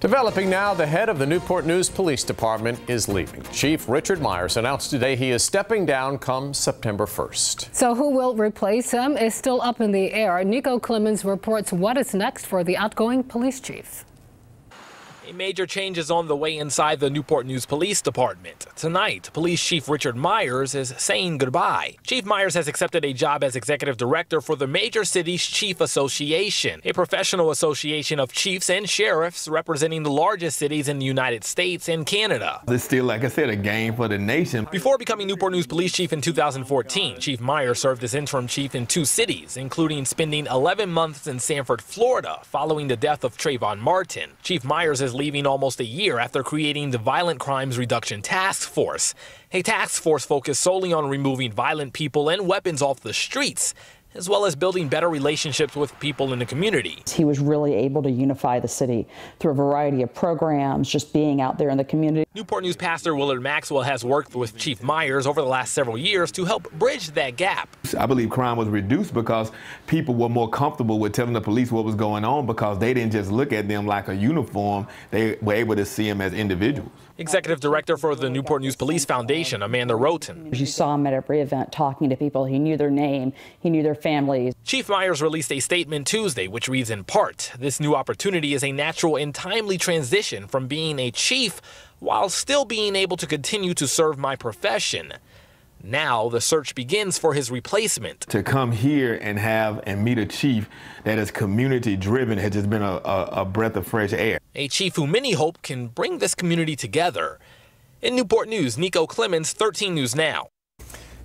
Developing now, the head of the Newport News Police Department is leaving. Chief Richard Myers announced today he is stepping down come September 1st. So who will replace him is still up in the air. Nico Clemens reports what is next for the outgoing police chief. A major change is on the way inside the Newport News Police Department. Tonight, Police Chief Richard Myers is saying goodbye. Chief Myers has accepted a job as executive director for the Major Cities Chief Association, a professional association of chiefs and sheriffs representing the largest cities in the United States and Canada. It's still, like I said, a game for the nation. Before becoming Newport News Police Chief in 2014, Chief Myers served as interim chief in 2 cities, including spending 11 months in Sanford, Florida, following the death of Trayvon Martin. Chief Myers is leaving almost a year after creating the Violent Crimes Reduction Task Force, a task force focused solely on removing violent people and weapons off the streets, as well as building better relationships with people in the community. He was really able to unify the city through a variety of programs, just being out there in the community. Newport News Pastor Willard Maxwell has worked with Chief Myers over the last several years to help bridge that gap. I believe crime was reduced because people were more comfortable with telling the police what was going on because they didn't just look at them like a uniform. They were able to see them as individuals. Executive Director for the Newport News Police Foundation, Amanda Roten. You saw him at every event talking to people. He knew their name. He knew their families. Chief Myers released a statement Tuesday, which reads in part, "This new opportunity is a natural and timely transition from being a chief while still being able to continue to serve my profession. Now the search begins for his replacement." To come here and meet a chief that is community driven has just been a breath of fresh air. A chief who many hope can bring this community together. In Newport News, Nico Clemens, 13 News Now.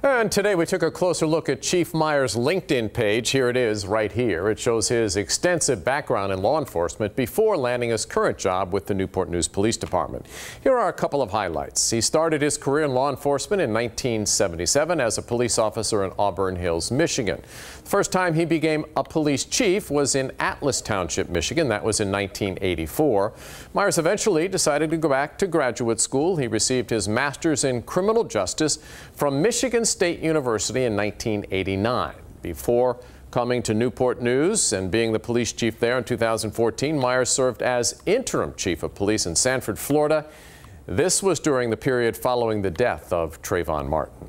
And today we took a closer look at Chief Myers' LinkedIn page. Here it is right here. It shows his extensive background in law enforcement before landing his current job with the Newport News Police Department. Here are a couple of highlights. He started his career in law enforcement in 1977 as a police officer in Auburn Hills, Michigan. The first time he became a police chief was in Atlas Township, Michigan. That was in 1984. Myers eventually decided to go back to graduate school. He received his master's in criminal justice from Michigan State University in 1989. Before coming to Newport News and being the police chief there in 2014, Myers served as interim chief of police in Sanford, Florida. This was during the period following the death of Trayvon Martin.